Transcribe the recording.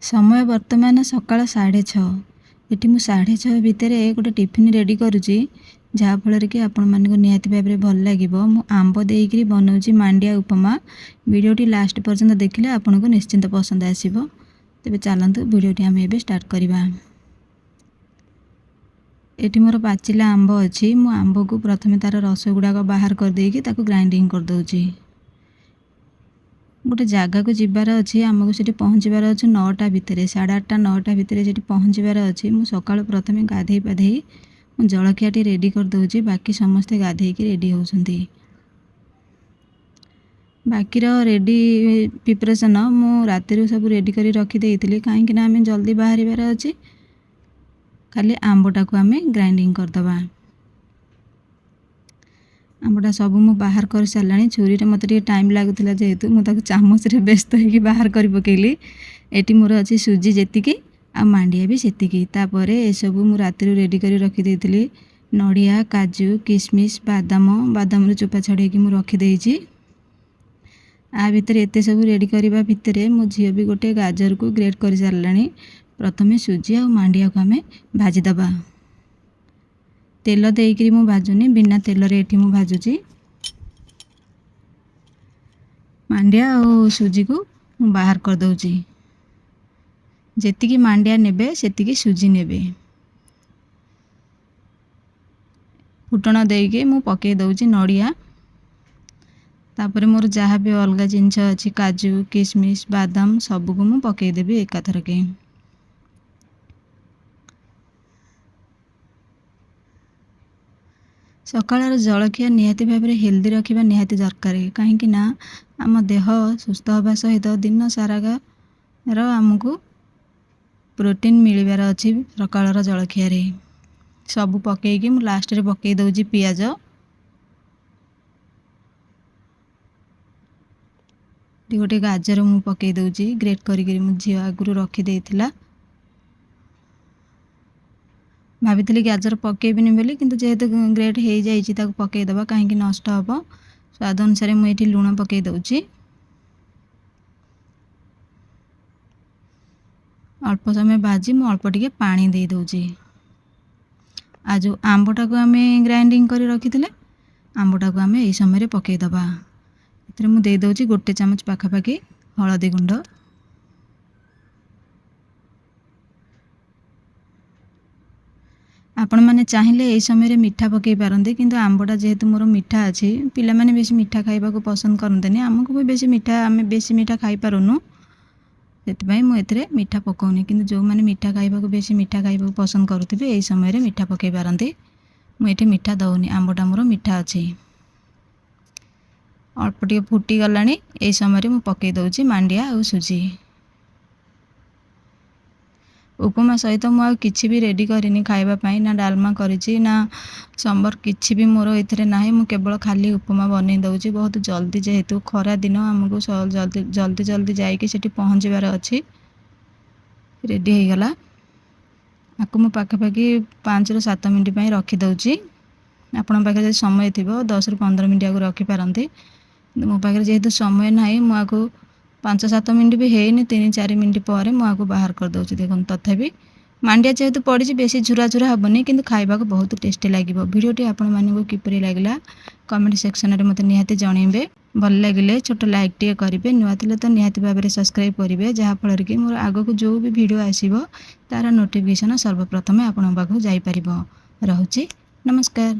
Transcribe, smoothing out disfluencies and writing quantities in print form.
समय वर्तमान सकाळ 6:30। एटी मु 6:30 भितर गोटे टिफिन रेडी करुँची जहाँफल कि आपण मानक निहाती भाव में भल लगे। मु आंब देकरी बनाऊँगी मांडिया उपमा। वीडियोटी लास्ट पर्यंत देखिले आपन को निश्चिंत पसंद आसीबो। तेबे चलंतु वीडियोटी आम एबे स्टार्ट करबा। एटी मोर पाचिला आंब अच्छी। मु आंब को प्रथमे तार रस गुड़ाक बाहर कर देकी ताको ग्राइंडिंग कर दउची। गोटे जगह को जीवार अच्छी आमको से पहुँचबार अच्छे 9टा भितर 8:30 9टा भितर से पहुँचबार अच्छी। मु सकाळ प्रथमे गाधे पाधे जलखियाटी रेडी कर दउची। बाकी समस्ते गाधे की रेडी होउछंती। बाकी रेडी प्रिपरेशन मु रातिर सब रेडी करी रखी देइथिली काहे कि ना आमे जल्दी बाहरिबार अच्छी। खाली आंबटा को आमे ग्राइंडिंग कर दबा। आंबटा सब मु बाहर कर साराणी। छुरी रे मते टाइम लागुला जेहेतु मु ताको चामच रे व्यस्त होगी बाहर कर पकेली। एटी मोर अच्छी सुजी जेतिकी आ मांडिया भी सेतिकी। तापरे ए सब मु रातिर रेडी करी रखी देइथिली। नड़िया काजू किशमिश बादाम रे चोपा छड़े की मु रखी देइची। आ भितर एते सब रेडी करबा भितर मो झियो भी गोटे गाजर को ग्रेट कर साराणी। प्रथमे सुजी आ मांडिया को आमे भाजी दबा। तेल देकरी मु भाजुनी बिना तेल रे एठी मु भाजुची। मांडिया और सुजी को मु बाहर कर दउची। जेतिकी मांडिया नेबे सेतिकी सुजी नेबे। फुटण देके मु पके दउची नड़िया। तापरे मोर जहाँ भी अलग जिनस अच्छी काजू किशमिश बादाम सब को मु पके देबी एकाथरके। सकाळर जलखिया निहाती भाव में हेल्दी रखा निहाती दरकार कहीं ना आम देह सुस्थ होगा सहित दिन सारा आमको प्रोटीन मिलबार अच्छी। सकाळर जलखिया सब पकईकी मु लास्ट रे पकई दउची पियाज। गोटे गाजर मु पकई दउची ग्रेट करी मु झियो आगु रखी देइथिला। भाभी गाजर पकेबिनी बोली किंतु जेहेतु ग्रेट हो जाइए ताको पकईदबा कहीं नष्ट हम। स्वाद अनुसार मुझे लुण पकई दउची। अल्प समय भाजी मु अल्प टिके पानी दे दउची। आ जो आंबटा को आमे ग्राइंडिंग करी रखिथिले आंबटा को आमे एई समय पकईदबा। एतरे मु दे दउची गोटे चामच पाखापाखि हळदी गुंड। आपण मैंने चाहिए यही समय मीठा पकई पारते किंतु आंबटा जेहेतु मोर मीठा अच्छी पिला माने बेसी मीठा खाइबा को पसंद करते आमको भी बेसी मीठा आम बेसी मीठा खाई पारुनु। से मुझे मीठा पकाउनी किंतु जो मैंने मीठा खाइबा को बेसी मीठा खाइबा को पसंद करुथिबे यही समय मीठा पकई पारते। मुझे मीठा दउनी आंबटा मोर मीठा अच्छी। अल्प टिके फुटी गलानी यही समय मु पकई दउची मांडिया और सुजी। उपमा सहित मु किछि भी रेडी करिनी खाइबा पाई ना डालमा करिछि ना संबर किछि भी मोर एथरे नाही। मु केवल खाली उपमा बनै दउछि। बहुत जल्दी जेहेतु खरा दिन हमको जल्दी जल्दी जाइके सेठी पहुँचबार अच्छी। रेडी हो गला आपको मु पाखापाखि 5 ରୁ 7 मिनिट पई रखी दउछि। आपण पाखे जदि समय थिबो 10 ରୁ 15 मिनिट आगु रखी पारंती। मो पाखे जेहेतु समय नाही मु आको 5-7 मिनिट भी हैनी 3-4 मिनिट पर मुझे बाहर कर दउछि। देखो तथापि मांडिया जेहेतु पड़ी बेसी झुरा झुरा हेनी किंतु खाइबा को बहुत टेस्टी लगे। वीडियोटी आपण मानक किपरि लागला कमेंट सेक्शन में मते निहाती जणैबे। भल लगिले छोट लाइक टे करिवे। नुआ थिले तो निहाती भाव में सब्सक्राइब करिवे जहाँ फल कि मोर आगो को जो भी वीडियो आसीबो तार नोटिफिकेशन सर्वप्रथमे आपण पाखु जाई परिबो। रहुछि नमस्कार।